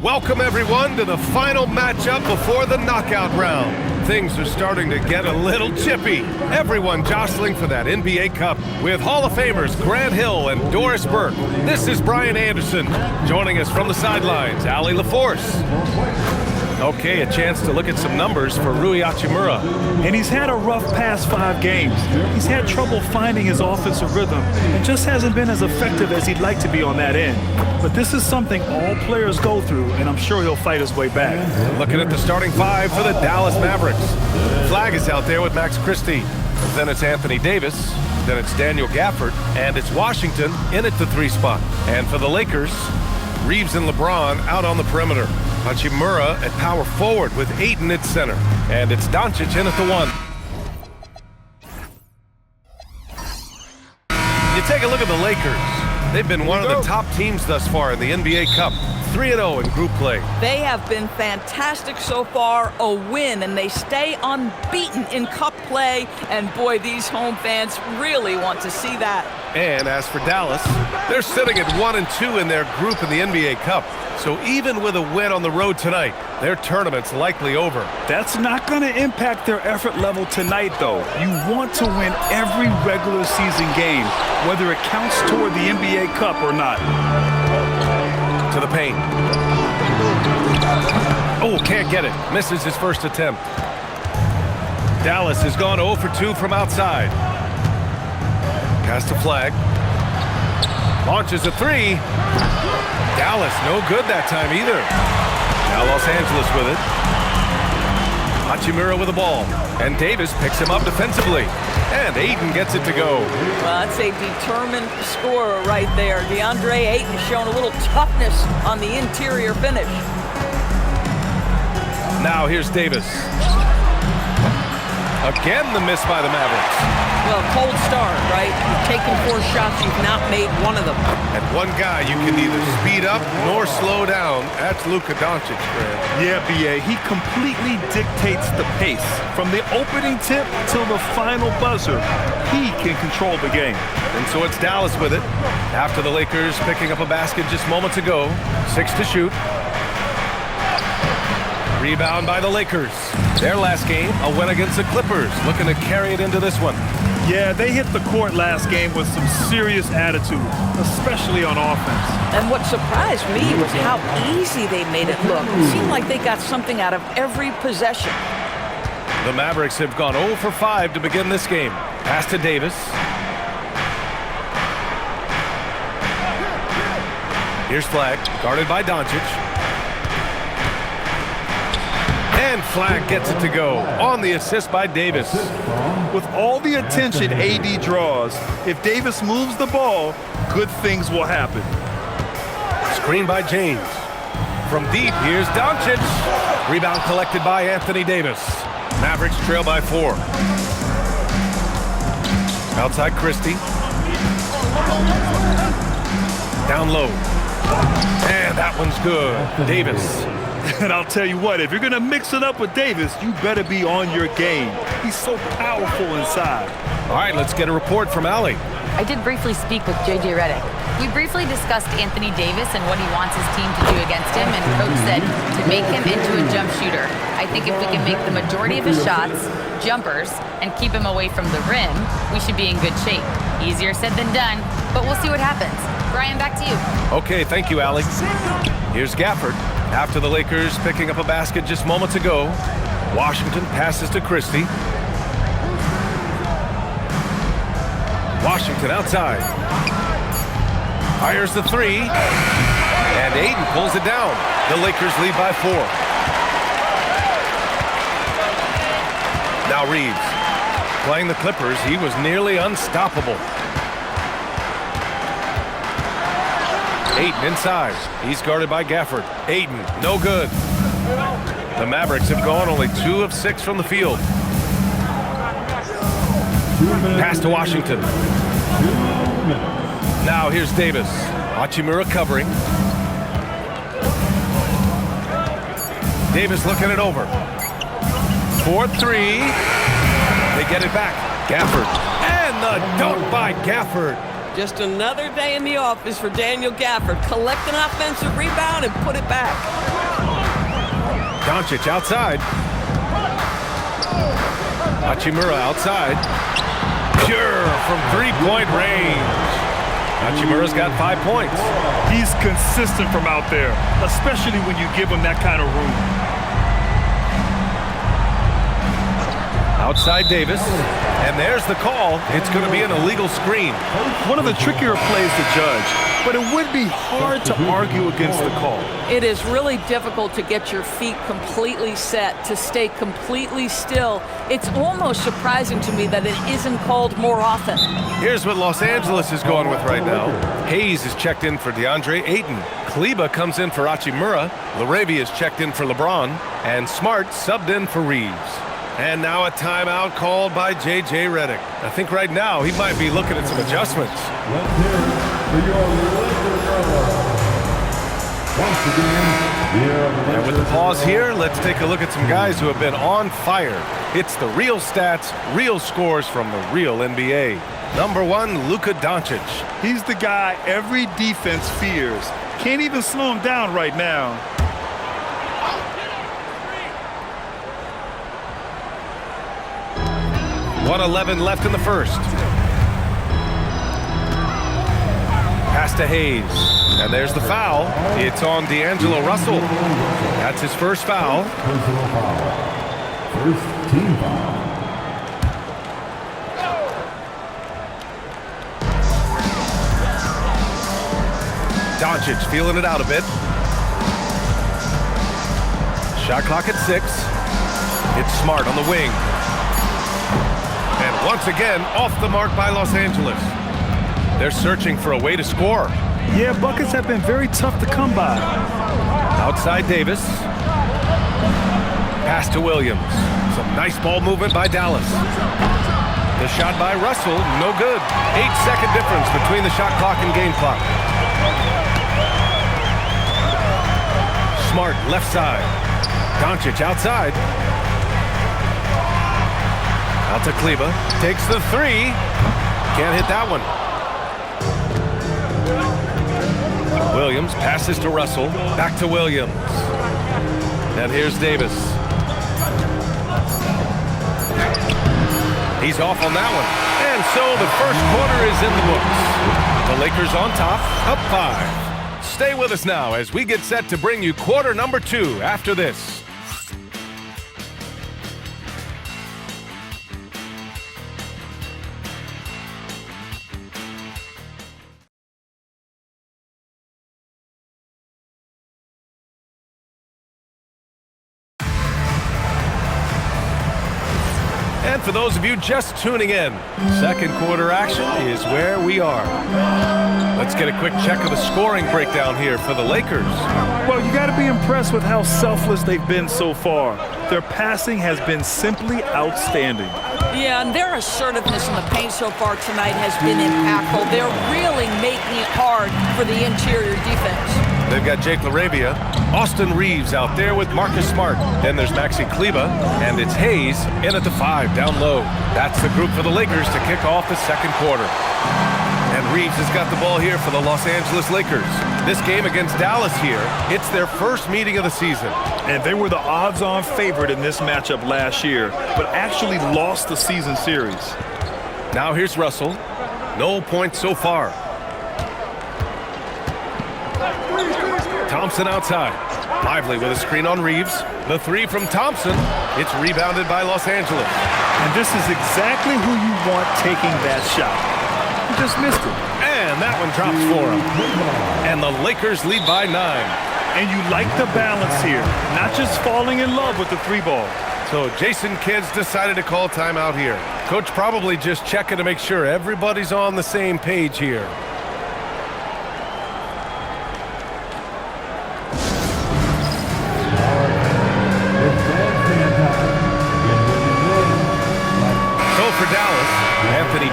Welcome everyone to the final matchup before the knockout round. Things are starting to get a little chippy. Everyone jostling for that NBA Cup with Hall of Famers Grant Hill and Doris Burke. This is Brian Anderson. Joining us from the sidelines, Allie LaForce. Okay, a chance to look at some numbers for Rui Hachimura. And he's had a rough past 5 games. He's had trouble finding his offensive rhythm and just hasn't been as effective as he'd like to be on that end. But this is something all players go through, and I'm sure he'll fight his way back. Looking at the starting 5 for the Dallas Mavericks. Flag is out there with Max Christie. Then it's Anthony Davis. Then it's Daniel Gafford. And it's Washington in at the 3 spot. And for the Lakers, Reeves and LeBron out on the perimeter. Hachimura at power forward with Ayton at center. And it's Doncic in at the 1. You take a look at the Lakers. They've been one of the top teams thus far in the NBA Cup. 3-0 in group play. They have been fantastic so far, a win, and they stay unbeaten in cup play. And boy, these home fans really want to see that. And as for Dallas, they're sitting at 1-2 in their group in the NBA Cup. So even with a win on the road tonight, their tournament's likely over. That's not going to impact their effort level tonight, though. You want to win every regular season game, whether it counts toward the NBA Cup or not. To the paint. Oh, can't get it. Misses his first attempt. Dallas has gone 0 for 2 from outside. Pass to Flag. Launches a 3. Dallas, no good that time either. Now Los Angeles with it. Hachimura with the ball. And Davis picks him up defensively. And Ayton gets it to go. Well, that's a determined scorer right there. DeAndre Ayton showing a little toughness on the interior finish. Now here's Davis. Again the miss by the Mavericks. Well, cold start, right? You've taken 4 shots, you've not made one of them. And one guy you can neither speed up nor slow down. That's Luka Doncic, Grant. Yeah, B.A., he completely dictates the pace. From the opening tip till the final buzzer, he can control the game. And so it's Dallas with it. After the Lakers picking up a basket just moments ago. 6 to shoot. Rebound by the Lakers. Their last game, a win against the Clippers. Looking to carry it into this one. Yeah, they hit the court last game with some serious attitude, especially on offense. And what surprised me was how easy they made it look. It seemed like they got something out of every possession. The Mavericks have gone 0 for 5 to begin this game. Pass to Davis. Here's Flag, guarded by Doncic. And Flag gets it to go on the assist by Davis. With all the attention AD draws, if Davis moves the ball, good things will happen. Screen by James. From deep, here's Doncic. Rebound collected by Anthony Davis. Mavericks trail by 4. Outside Christie. Down low. And that one's good. Davis. And I'll tell you what, if you're going to mix it up with Davis, you better be on your game. He's so powerful inside. All right, let's get a report from Allie. I did briefly speak with J.J. Redick. We briefly discussed Anthony Davis and what he wants his team to do against him, and Coach said to make him into a jump shooter. I think if we can make the majority of his shots jumpers and keep him away from the rim, we should be in good shape. Easier said than done, but we'll see what happens. Brian, back to you. Okay, thank you, Allie. Here's Gafford. After the Lakers picking up a basket just moments ago, Washington passes to Christie. Washington outside. Fires the 3. And Ayton pulls it down. The Lakers lead by 4. Now Reeves. Playing the Clippers, he was nearly unstoppable. Ayton inside. He's guarded by Gafford. Ayton, no good. The Mavericks have gone only 2 of 6 from the field. Pass to Washington. Now here's Davis. Hachimura covering. Davis looking it over. 4-3. They get it back. Gafford. And the dunk by Gafford. Just another day in the office for Daniel Gafford. Collect an offensive rebound and put it back. Doncic outside. Hachimura outside. Pure from three-point range. Hachimura's got 5 points. He's consistent from out there, especially when you give him that kind of room. Outside Davis, and there's the call. It's going to be an illegal screen. One of the trickier plays to judge, but it would be hard to argue against the call. It is really difficult to get your feet completely set, to stay completely still. It's almost surprising to me that it isn't called more often. Here's what Los Angeles is going with right now. Hayes is checked in for DeAndre Ayton. Kleba comes in for Hachimura. Laravia is checked in for LeBron. And Smart subbed in for Reeves. And now a timeout called by J.J. Redick. I think right now he might be looking at some adjustments. And with the pause here, let's take a look at some guys who have been on fire. It's the real stats, real scores from the real NBA. Number 1, Luka Doncic. He's the guy every defense fears. Can't even slow him down right now. 1:11 left in the first. Pass to Hayes. And there's the foul. It's on D'Angelo Russell. That's his first foul. Personal foul. First team foul. Doncic feeling it out a bit. Shot clock at 6. It's Smart on the wing. And once again, off the mark by Los Angeles. They're searching for a way to score. Yeah, buckets have been very tough to come by. Outside Davis. Pass to Williams. Some nice ball movement by Dallas. The shot by Russell, no good. 8-second difference between the shot clock and game clock. Smart left side. Doncic outside. Out to Kleba. Takes the 3. Can't hit that one. Williams passes to Russell. Back to Williams. And here's Davis. He's off on that one. And so the first quarter is in the books. The Lakers on top, up 5. Stay with us now as we get set to bring you quarter number 2 after this. And for those of you just tuning in, second quarter action is where we are. Let's get a quick check of the scoring breakdown here for the Lakers. Well, you got to be impressed with how selfless they've been so far. Their passing has been simply outstanding. Yeah, and their assertiveness in the paint so far tonight has been impactful. They're really making it hard for the interior defense. They've got Jake LaRavia, Austin Reeves out there with Marcus Smart. Then there's Maxi Kleba, and it's Hayes in at the 5 down low. That's the group for the Lakers to kick off the second quarter. And Reeves has got the ball here for the Los Angeles Lakers. This game against Dallas here, it's their first meeting of the season. And they were the odds-on favorite in this matchup last year, but actually lost the season series. Now here's Russell. No points so far. Thompson outside. Lively with a screen on Reeves. The 3 from Thompson. It's rebounded by Los Angeles. And this is exactly who you want taking that shot. He just missed it. And that one drops for him. And the Lakers lead by 9. And you like the balance here, not just falling in love with the 3 ball. So Jason Kidd's decided to call timeout here. Coach probably just checking to make sure everybody's on the same page here.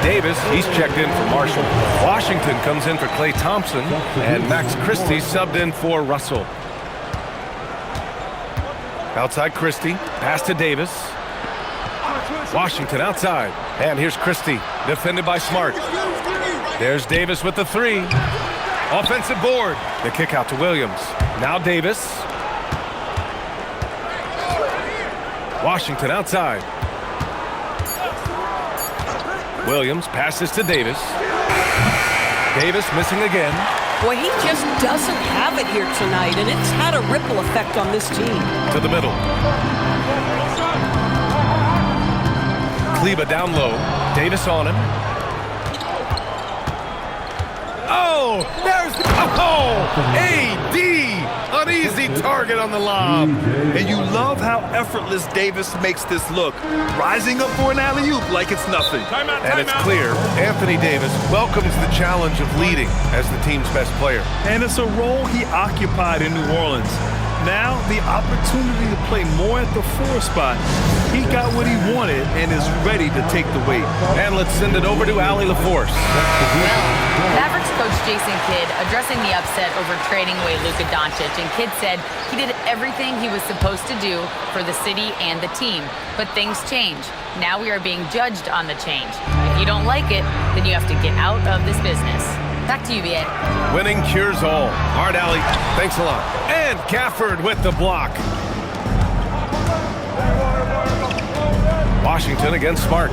Davis, he's checked in for Marshall. Washington comes in for Klay Thompson, and Max Christie subbed in for Russell. Outside Christie, pass to Davis. Washington outside, and here's Christie, defended by Smart. There's Davis with the three. Offensive board. The kick out to Williams. Now Davis. Washington outside. Williams passes to Davis. Davis missing again. Boy, he just doesn't have it here tonight, and it's had a ripple effect on this team. To the middle. Kleba down low. Davis on him. Oh, there's A.D. An easy target on the lob. And you love how effortless Davis makes this look, rising up for an alley-oop like it's nothing. And it's clear Anthony Davis welcomes the challenge of leading as the team's best player. And it's a role he occupied in New Orleans. Now, the opportunity to play more at the 4 spot. He got what he wanted and is ready to take the weight. And let's send it over to Allie LaForce. Mavericks coach Jason Kidd addressing the upset over trading away Luka Doncic, and Kidd said he did everything he was supposed to do for the city and the team. But things change. Now we are being judged on the change. If you don't like it, then you have to get out of this business. Back to you, B.A. Winning cures all. All right, Allie. Thanks a lot. And Gafford with the block. Washington against Smart.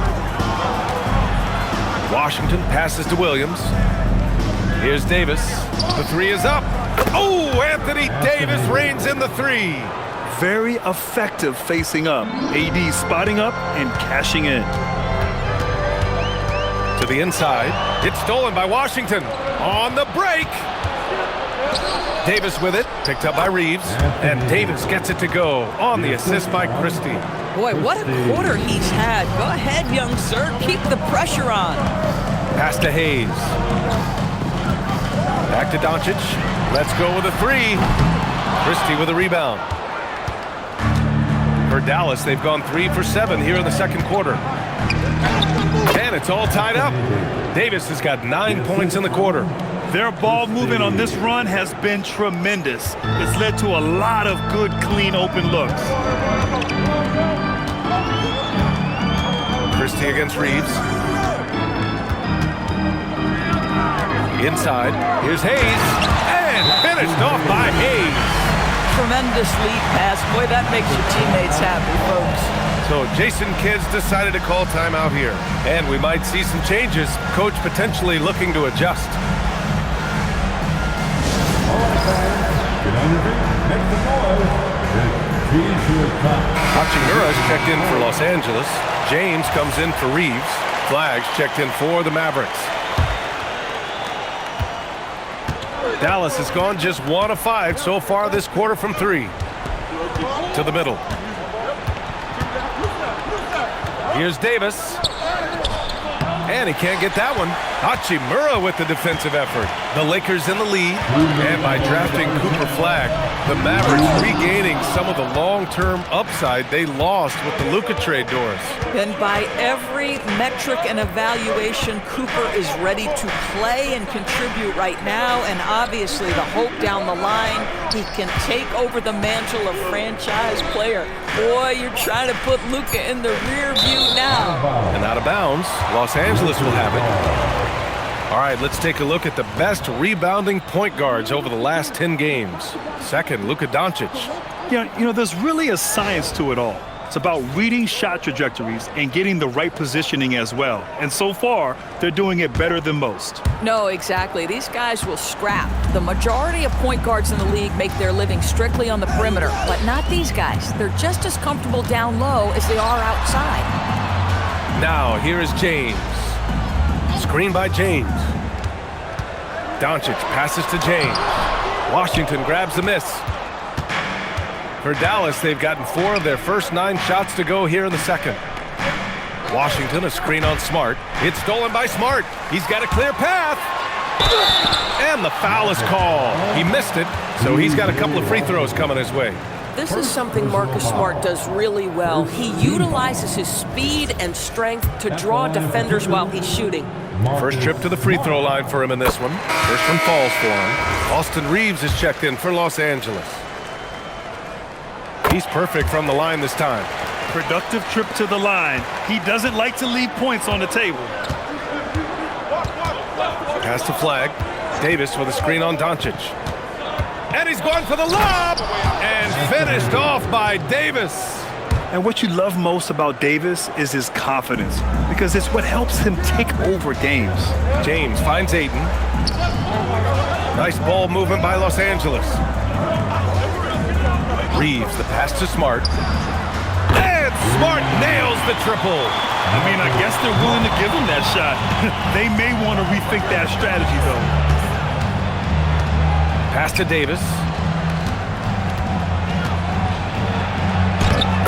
Washington passes to Williams. Here's Davis. The three is up. Oh, Anthony Davis reigns in the three. Very effective facing up. AD spotting up and cashing in. To the inside. It's stolen by Washington. On the break. Davis with it. Picked up by Reeves. And Davis gets it to go on the assist by Christie. Boy, what a quarter he's had. Go ahead, young sir. Keep the pressure on. Pass to Hayes. Back to Doncic. Let's go with a three. Christie with a rebound. For Dallas, they've gone 3 for 7 here in the second quarter. And it's all tied up. Davis has got 9 points in the quarter. Their ball movement on this run has been tremendous. It's led to a lot of good, clean, open looks. Christie against Reeves. Inside. Here's Hayes. And finished off by Hayes. Tremendous lead pass. Boy, that makes your teammates happy, folks. So Jason Kidd's decided to call timeout here. And we might see some changes. Coach potentially looking to adjust. Hachimura's checked in for Los Angeles. James comes in for Reeves. Flags checked in for the Mavericks. Dallas has gone just 1 of 5 so far this quarter from 3. To the middle. Here's Davis. And he can't get that one. Hachimura with the defensive effort. The Lakers in the lead. And by drafting Cooper Flagg, the Mavericks regaining some of the long-term upside they lost with the Luka trade, Doris. And by every metric and evaluation, Cooper is ready to play and contribute right now. And obviously the hope down the line, he can take over the mantle of franchise player. Boy, you're trying to put Luka in the rear view now. And out of bounds, Los Angeles will have it. All right, let's take a look at the best rebounding point guards over the last 10 games. Second, Luka Doncic. Yeah, you know, there's really a science to it all. It's about reading shot trajectories and getting the right positioning as well. And so far, they're doing it better than most. No, exactly. These guys will scrap. The majority of point guards in the league make their living strictly on the perimeter, but not these guys. They're just as comfortable down low as they are outside. Now, here is James. Screen by James. Doncic passes to James. Washington grabs the miss. For Dallas, they've gotten 4 of their first 9 shots to go here in the second. Washington, a screen on Smart. It's stolen by Smart. He's got a clear path. And the foul is called. He missed it, so he's got a couple of free throws coming his way. This is something Marcus Smart does really well. He utilizes his speed and strength to draw defenders while he's shooting. First trip to the free throw line for him in this one. First one falls for him. Austin Reeves is checked in for Los Angeles. He's perfect from the line this time. Productive trip to the line. He doesn't like to leave points on the table. Pass to Flag. Davis with a screen on Doncic. And he's going for the lob! And finished off by Davis. And what you love most about Davis is his confidence, because it's what helps him take over games. James finds Ayton. Nice ball movement by Los Angeles. Reeves, the pass to Smart. And Smart nails the triple. I mean, I guess they're willing to give him that shot. They may want to rethink that strategy, though. Pass to Davis.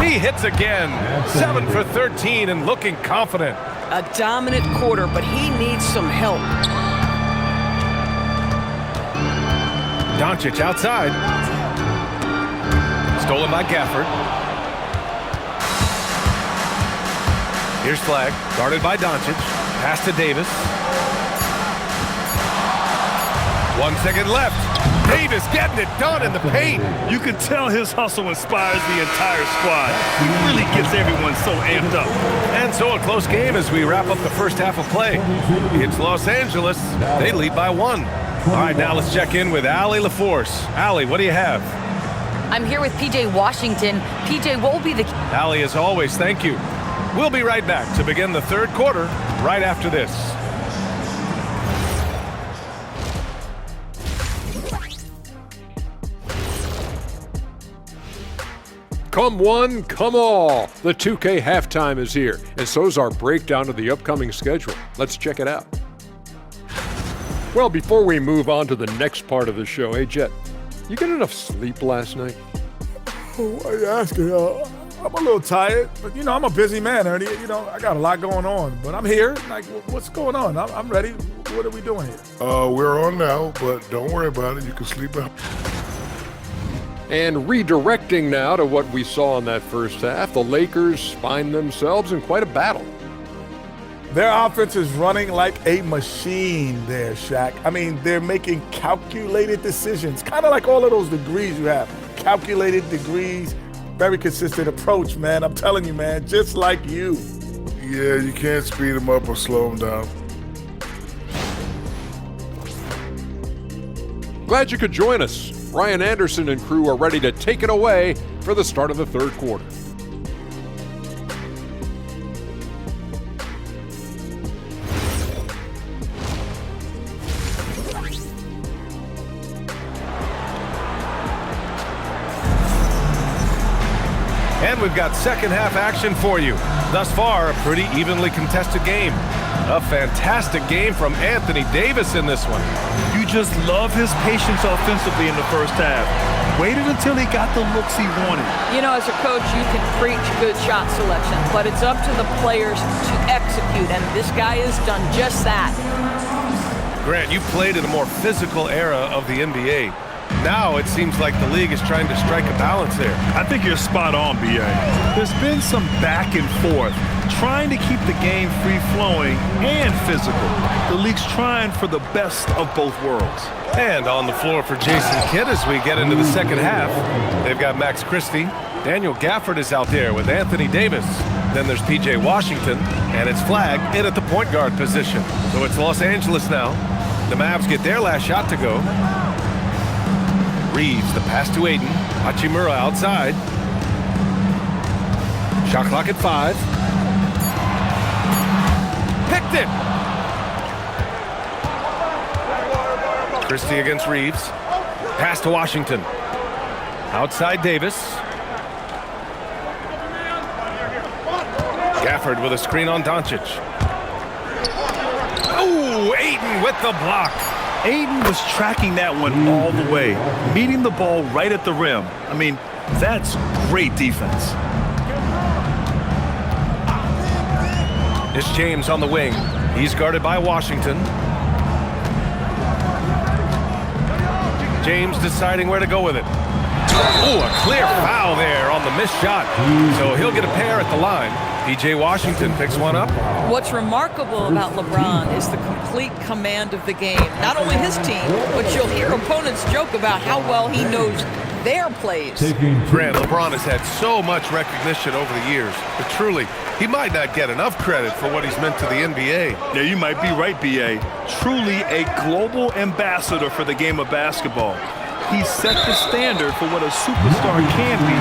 He hits again. 7 for 13 and looking confident. A dominant quarter, but he needs some help. Doncic outside. Stolen by Gafford. Here's Flag, guarded by Doncic. Pass to Davis. 1 second left. Davis getting it done in the paint. You can tell his hustle inspires the entire squad. He really gets everyone so amped up. And so a close game as we wrap up the first half of play. It's Los Angeles. They lead by 1. All right, now let's check in with Allie LaForce. Allie, what do you have? I'm here with P.J. Washington. P.J., what will be the... Allie, as always, thank you. We'll be right back to begin the third quarter right after this. Come one, come all. The 2K halftime is here, and so's our breakdown of the upcoming schedule. Let's check it out. Well, before we move on to the next part of the show, hey, Jet, you get enough sleep last night? Why are you asking? I'm a little tired, but, I'm a busy man, Ernie. I got a lot going on, but I'm here. Like, what's going on? I'm ready. What are we doing here? We're on now, but don't worry about it. You can sleep out. And redirecting now to what we saw in that first half, the Lakers find themselves in quite a battle. Their offense is running like a machine there, Shaq. I mean, they're making calculated decisions, kind of like all of those degrees you have. Calculated degrees, very consistent approach, man. I'm telling you, man, just like you. Yeah, you can't speed them up or slow them down. Glad you could join us. Ryan Anderson and crew are ready to take it away for the start of the third quarter. And we've got second half action for you. Thus far, a pretty evenly contested game. A fantastic game from Anthony Davis in this one. You just love his patience offensively in the first half. Waited until he got the looks he wanted. As a coach, you can preach good shot selection, but it's up to the players to execute, and this guy has done just that. Grant, you played in a more physical era of the NBA. Now it seems like the league is trying to strike a balance there. I think you're spot on, B.A. There's been some back and forth, trying to keep the game free-flowing and physical. The league's trying for the best of both worlds. And on the floor for Jason Kidd as we get into the second half, they've got Max Christie. Daniel Gafford is out there with Anthony Davis. Then there's P.J. Washington, and it's Flag in at the point guard position. So it's Los Angeles now. The Mavs get their last shot to go. Reeves, the pass to Ayton. Hachimura outside. Shot clock at 5. Picked it! Christie against Reeves. Pass to Washington. Outside Davis. Gafford with a screen on Doncic. Oh, Ayton with the block. Ayton was tracking that one all the way, meeting the ball right at the rim. I mean, that's great defense. It's James on the wing. He's guarded by Washington. James deciding where to go with it. Oh, a clear foul there on the missed shot. So he'll get a pair at the line. P.J. Washington picks one up. What's remarkable about LeBron is the complete command of the game. Not only his team, but you'll hear opponents joke about how well he knows their plays. Grant, LeBron has had so much recognition over the years, but truly, he might not get enough credit for what he's meant to the NBA. Yeah, you might be right, B.A. Truly a global ambassador for the game of basketball. He set the standard for what a superstar can be,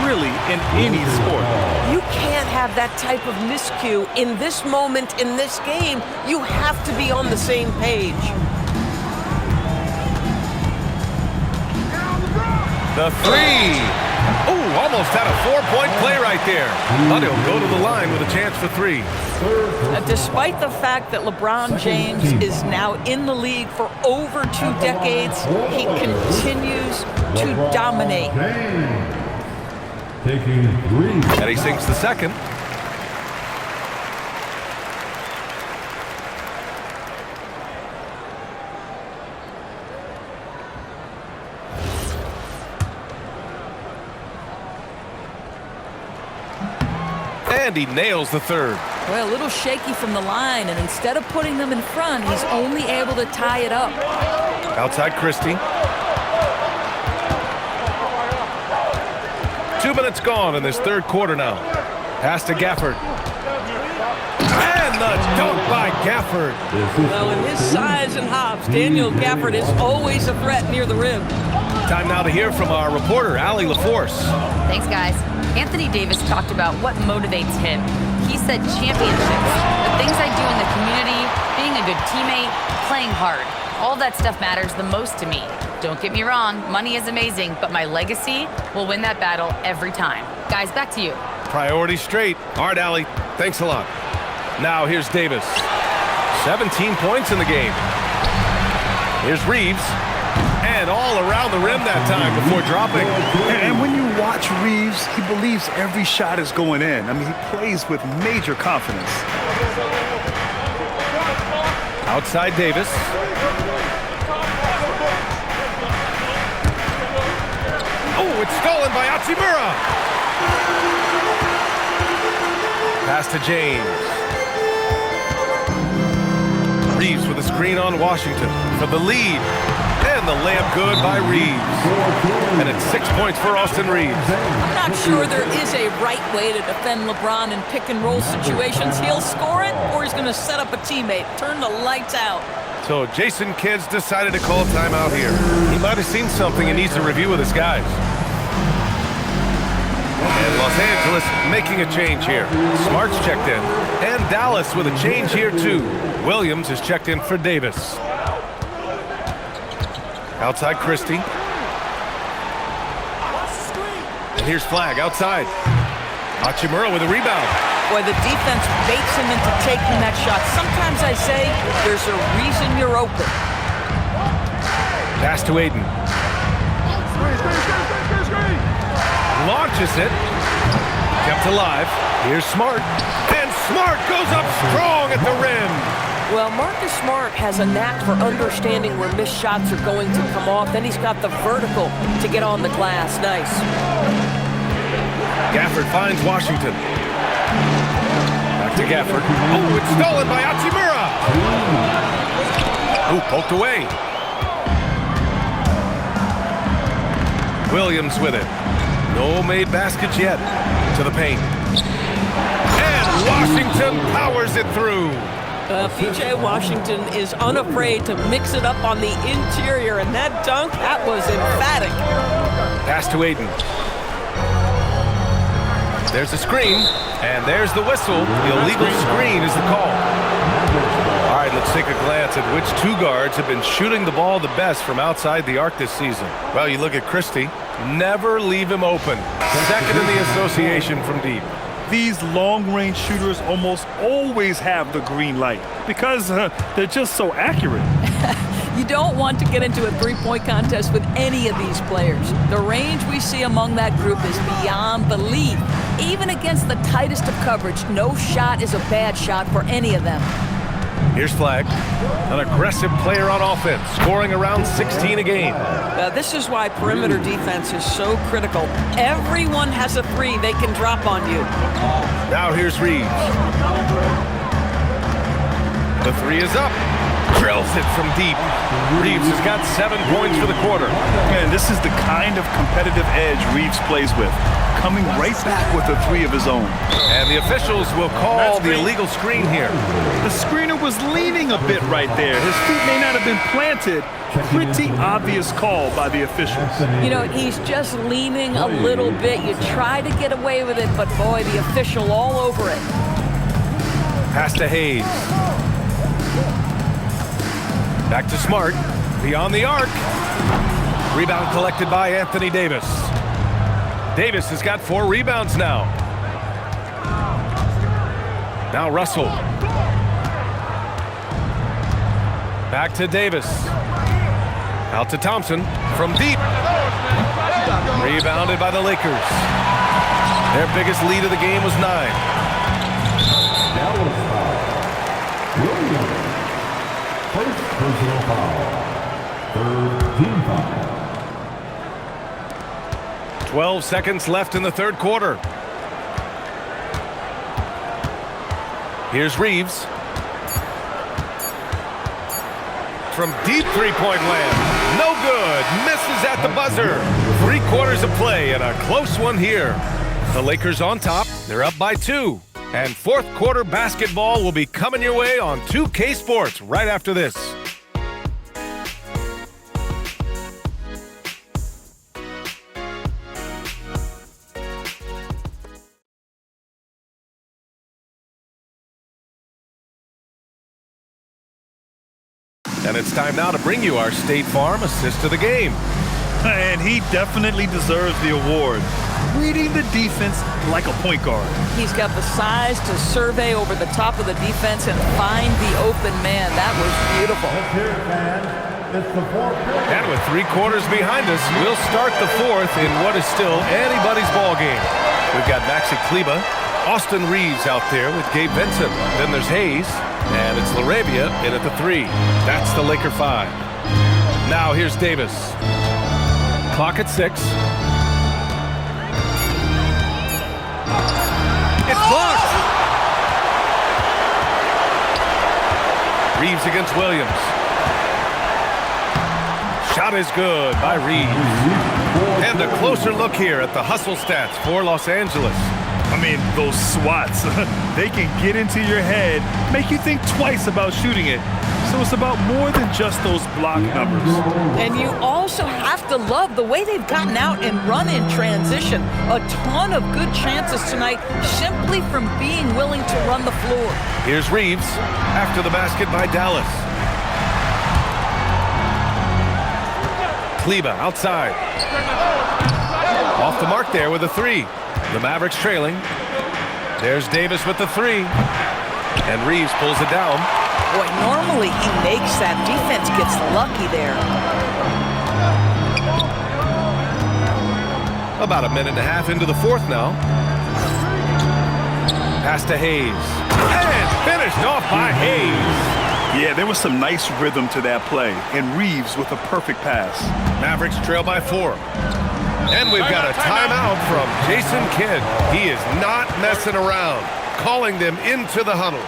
really, in any sport. You can't have that type of miscue in this moment, in this game. You have to be on the same page. The three. Ooh, almost had a 4-point play right there. But he'll go to the line with a chance for three. Despite the fact that LeBron James is now in the league for over 2 decades, he continues to dominate. Taking three. And he sinks the second. And he nails the third. Well, a little shaky from the line, and instead of putting them in front, he's only able to tie it up. Outside Christie. 2 minutes gone in this third quarter now. Pass to Gafford. And the dunk by Gafford. Well, in his size and hops, Daniel Gafford is always a threat near the rim. Time now to hear from our reporter, Allie LaForce. Thanks, guys. Anthony Davis talked about what motivates him. He said championships, the things I do in the community, being a good teammate, playing hard. All that stuff matters the most to me. Don't get me wrong, money is amazing, but my legacy will win that battle every time. Guys, back to you. Priority straight. All right, Allie. Thanks a lot. Now here's Davis. 17 points in the game. Here's Reeves. And all around the rim that time before dropping. And when you watch Reeves, he believes every shot is going in. I mean, he plays with major confidence. Outside Davis. Oh, it's stolen by Hachimura. Pass to James. Reeves with a screen on Washington for the lead. And the layup good by Reeves. And it's 6 points for Austin Reeves. I'm not sure there is a right way to defend LeBron in pick-and-roll situations. He'll score it, or he's going to set up a teammate, turn the lights out. So Jason Kidd's decided to call timeout here. He might have seen something and needs to review with his guys. And Los Angeles making a change here. Smart's checked in. And Dallas with a change here too. Williams is checked in for Davis. Outside Christie. And here's Flagg outside. Hachimura with a rebound. Boy, the defense baits him into taking that shot. Sometimes I say there's a reason you're open. Pass to Aiden. Launches it. Kept alive. Here's Smart. And Smart goes up strong at the rim. Well, Marcus Smart has a knack for understanding where missed shots are going to come off. Then he's got the vertical to get on the glass. Nice. Gafford finds Washington. Back to Gafford. Oh, it's stolen by Hachimura. Oh, poked away. Williams with it. No made baskets yet. To the paint. And Washington powers it through. P.J. Washington is unafraid to mix it up on the interior, and that dunk, that was emphatic. Pass to Aiden. There's a screen, and there's the whistle. The illegal screen is the call. All right, let's take a glance at which two guards have been shooting the ball the best from outside the arc this season. Well, you look at Christie. Never leave him open. Second in the association from deep. These long-range shooters almost always have the green light because they're just so accurate. You don't want to get into a three-point contest with any of these players. The range we see among that group is beyond belief. Even against the tightest of coverage, no shot is a bad shot for any of them. Here's Flagg, an aggressive player on offense, scoring around 16 a game. This is why perimeter defense is so critical. Everyone has a three they can drop on you. Now here's Reeves. The three is up. Drills it from deep. Reeves has got 7 points for the quarter. And this is the kind of competitive edge Reeves plays with, coming right back with a 3 of his own. And the officials will call the illegal screen here. The screener was leaning a bit right there. His feet may not have been planted. Pretty obvious call by the officials. You know, he's just leaning a little bit. You try to get away with it, but boy, the official all over it. Pass to Hayes. Back to Smart. Beyond the arc. Rebound collected by Anthony Davis. Davis has got 4 rebounds now. Now Russell. Back to Davis. Out to Thompson from deep. Rebounded by the Lakers. Their biggest lead of the game was 9. Dallas foul. Williams. First personal foul. Third team foul. 12 seconds left in the third quarter. Here's Reeves. From deep three-point land. No good. Misses at the buzzer. 3 quarters of play and a close one here. The Lakers on top. They're up by 2. And fourth quarter basketball will be coming your way on 2K Sports right after this. And it's time now to bring you our State Farm assist of the game. And he definitely deserves the award. Reading the defense like a point guard. He's got the size to survey over the top of the defense and find the open man. That was beautiful. And with 3 quarters behind us, we'll start the fourth in what is still anybody's ball game. We've got Maxi Kleba, Austin Reeves out there with Gabe Vincent. Then there's Hayes, and it's LaRavia in at the 3. That's the Laker 5. Now here's Davis. Clock at 6. It's blocked! Reeves against Williams. Shot is good by Reeves. And a closer look here at the hustle stats for Los Angeles. I mean, those swats, they can get into your head, make you think twice about shooting it. So it's about more than just those block numbers. And you also have to love the way they've gotten out and run in transition. A ton of good chances tonight simply from being willing to run the floor. Here's Reeves after the basket by Dallas. Kleba outside. Off the mark there with a 3. The Mavericks trailing. There's Davis with the 3. And Reeves pulls it down. Boy, normally he makes that. Defense gets lucky there. About a minute and a half into the fourth now. Pass to Hayes. And finished off by Hayes. Yeah, there was some nice rhythm to that play. And Reeves with a perfect pass. Mavericks trail by 4. And we've got a timeout from Jason Kidd. He is not messing around, calling them into the huddle.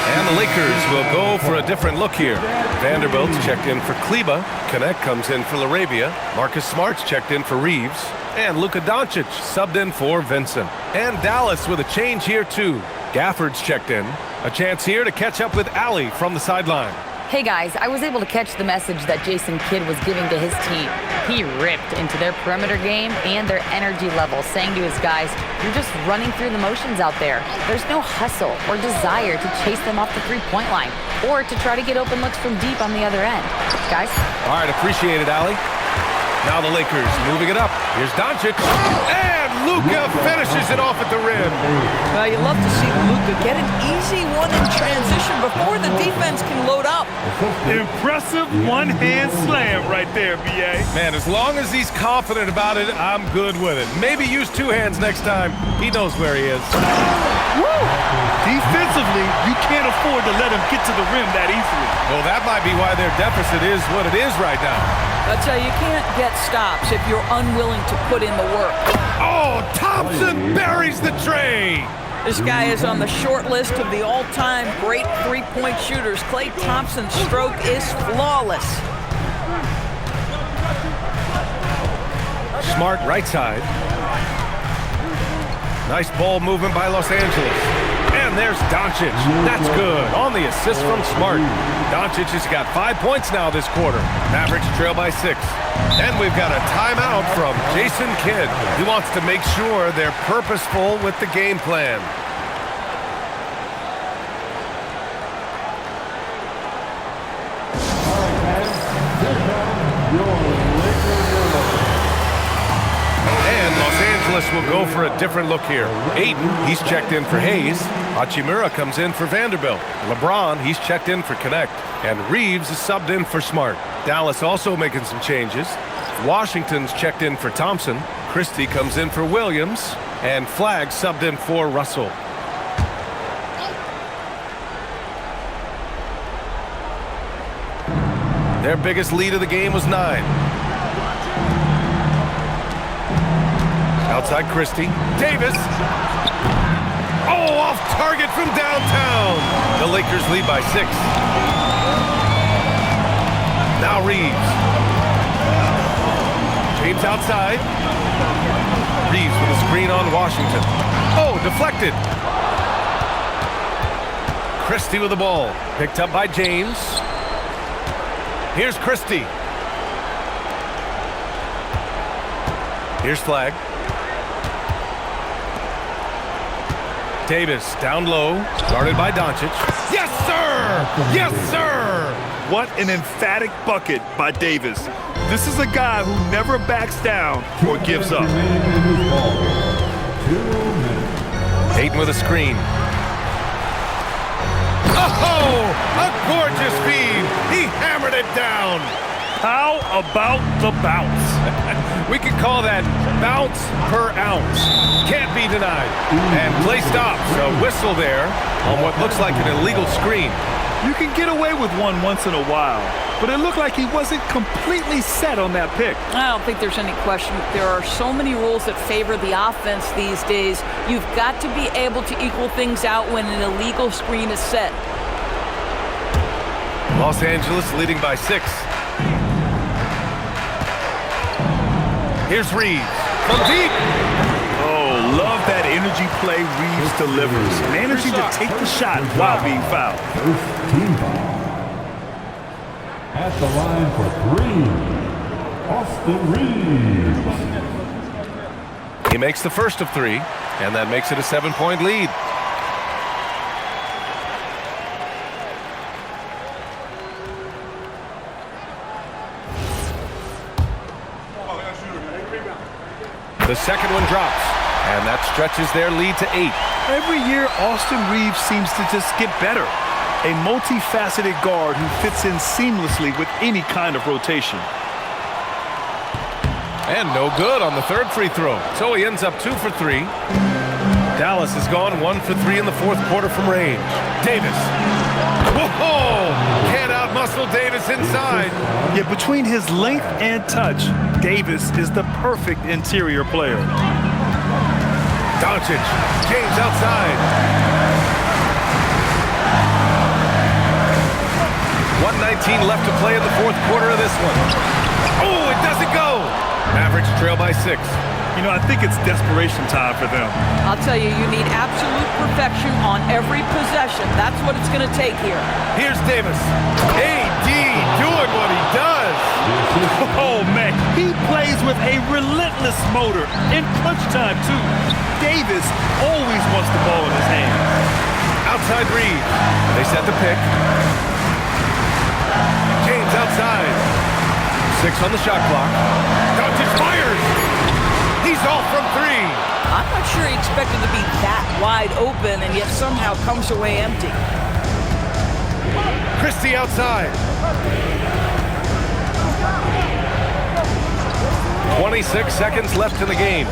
And the Lakers will go for a different look here. Vanderbilt's checked in for Kleba. Connect comes in for LaRavia. Marcus Smart's checked in for Reeves. And Luka Doncic subbed in for Vincent. And Dallas with a change here too. Gafford's checked in. A chance here to catch up with Allie from the sideline. Hey guys, I was able to catch the message that Jason Kidd was giving to his team. He ripped into their perimeter game and their energy level, saying to his guys, you're just running through the motions out there. There's no hustle or desire to chase them off the three-point line or to try to get open looks from deep on the other end. Guys? All right, appreciate it, Allie. Now the Lakers moving it up. Here's Doncic. And Luka finishes it off at the rim. Well, you love to see Luka get an easy one in transition before the defense can load up. Impressive one-hand slam right there, B.A. Man, as long as he's confident about it, I'm good with it. Maybe use two hands next time. He knows where he is. Woo! Defensively, you can't afford to let him get to the rim that easily. Well, that might be why their deficit is what it is right now. That's how you can't get stops if you're unwilling to put in the work. Oh, Thompson buries the tray. This guy is on the short list of the all-time great three-point shooters. Klay Thompson's stroke is flawless. Smart right side. Nice ball movement by Los Angeles. And there's Doncic. That's good. On the assist from Smart. Doncic has got 5 points now this quarter. Mavericks trail by 6. And we've got a timeout from Jason Kidd. He wants to make sure they're purposeful with the game plan. And Los Angeles will go for a different look here. Ayton, he's checked in for Hayes. Hachimura comes in for Vanderbilt. LeBron, he's checked in for Connect. And Reeves is subbed in for Smart. Dallas also making some changes. Washington's checked in for Thompson. Christie comes in for Williams. And Flagg subbed in for Russell. Their biggest lead of the game was 9. Outside Christie. Davis. Oh, off target from downtown. The Lakers lead by 6. Now Reeves. James outside. Reeves with a screen on Washington. Oh, deflected. Christie with the ball. Picked up by James. Here's Christie. Here's Flagg. Davis down low, guarded by Doncic. Yes, sir! Yes, sir! What an emphatic bucket by Davis. This is a guy who never backs down or gives up. 2 minutes. Ayton with a screen. Oh, a gorgeous feed. He hammered it down. How about the bounce? We could call that bounce per ounce. Can't be denied. And play stops. A whistle there on what looks like an illegal screen. You can get away with one once in a while, but it looked like he wasn't completely set on that pick. I don't think there's any question. There are so many rules that favor the offense these days. You've got to be able to equal things out when an illegal screen is set. Los Angeles leading by 6. Here's Reeves from deep. Oh, love that energy play Reeves delivers. Managing to take the shot while being fouled. First team foul. At the line for 3, Austin Reeves. He makes the first of 3, and that makes it a 7-point lead. The second one drops, and that stretches their lead to 8. Every year, Austin Reeves seems to just get better. A multifaceted guard who fits in seamlessly with any kind of rotation. And no good on the third free throw. So he ends up 2 for 3. Dallas has gone 1 for 3 in the fourth quarter from range. Davis. Whoa! Can't outmuscle Davis inside. Yet between his length and touch, Davis is the perfect interior player. Doncic. James outside. 1:19 left to play in the fourth quarter of this one. Oh, it doesn't go. Mavericks trail by 6. You know, I think it's desperation time for them. I'll tell you, you need absolute perfection on every possession. That's what it's going to take here. Here's Davis. AD doing what he does. Oh, man, he plays with a relentless motor in clutch time, too. Davis always wants the ball in his hands. Outside Reeves. They set the pick. James outside. 6 on the shot clock. Doncic fires. He's off from 3. Not sure he expected to be that wide open and yet somehow comes away empty. Christie outside. 26 seconds left in the game.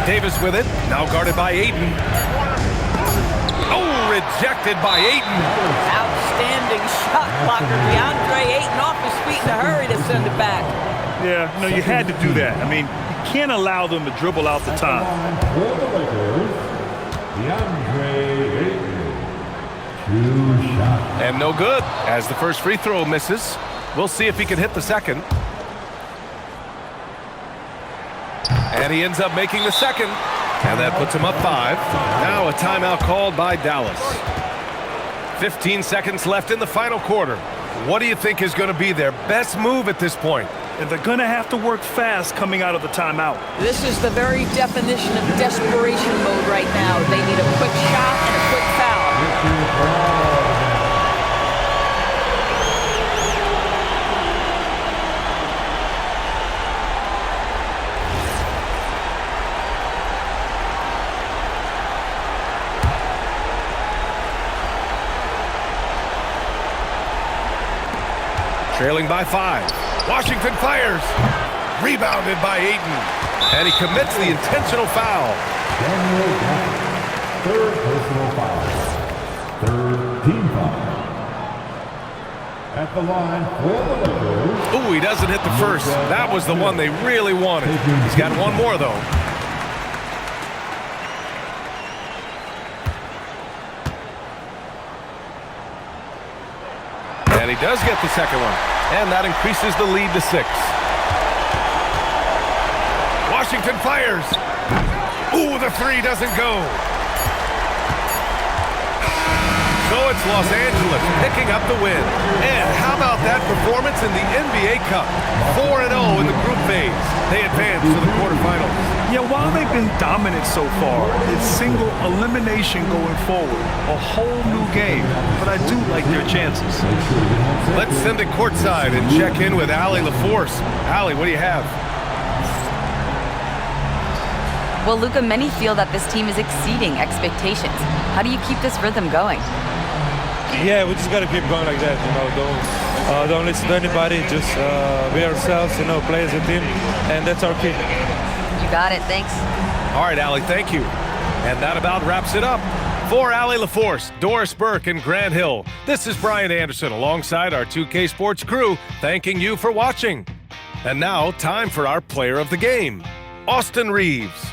Davis with it, now guarded by Ayton. Oh, rejected by Ayton. Outstanding shot blocker. DeAndre Ayton off his feet in a hurry to send it back. Yeah, no, you had to do that. I mean, you can't allow them to dribble out the time. For the Lakers, DeAndre Ayton. 2 shots. And no good, as the first free throw misses. We'll see if he can hit the second. And he ends up making the second. And that puts him up 5. Now a timeout called by Dallas. 15 seconds left in the final quarter. What do you think is going to be their best move at this point? And they're going to have to work fast coming out of the timeout. This is the very definition of desperation mode right now. They need a quick shot and a quick foul. Trailing by 5. Washington fires. Rebounded by Ayton. And he commits the intentional foul. Daniel Gafford. 3rd personal foul. 3rd team foul. At the line for the Lakers. Ooh, he doesn't hit the first. That was the one they really wanted. He's got one more, though. And he does get the second one. And that increases the lead to 6. Washington fires. Ooh, the 3 doesn't go. So it's Los Angeles picking up the win. And how about that performance in the NBA Cup? 4-0 in the group phase. They advance to the quarterfinals. Yeah, while they've been dominant so far, it's single elimination going forward. A whole new game. But I do like their chances. Let's send it courtside and check in with Allie LaForce. Allie, what do you have? Well, Luka, many feel that this team is exceeding expectations. How do you keep this rhythm going? Yeah, we just got to keep going like that. Don't listen to anybody. Just be ourselves. Play as a team, and that's our key. You got it. Thanks. All right, Allie, thank you. And that about wraps it up. For Allie LaForce, Doris Burke, and Grant Hill, this is Brian Anderson alongside our 2K Sports crew, thanking you for watching. And now, time for our player of the game, Austin Reeves.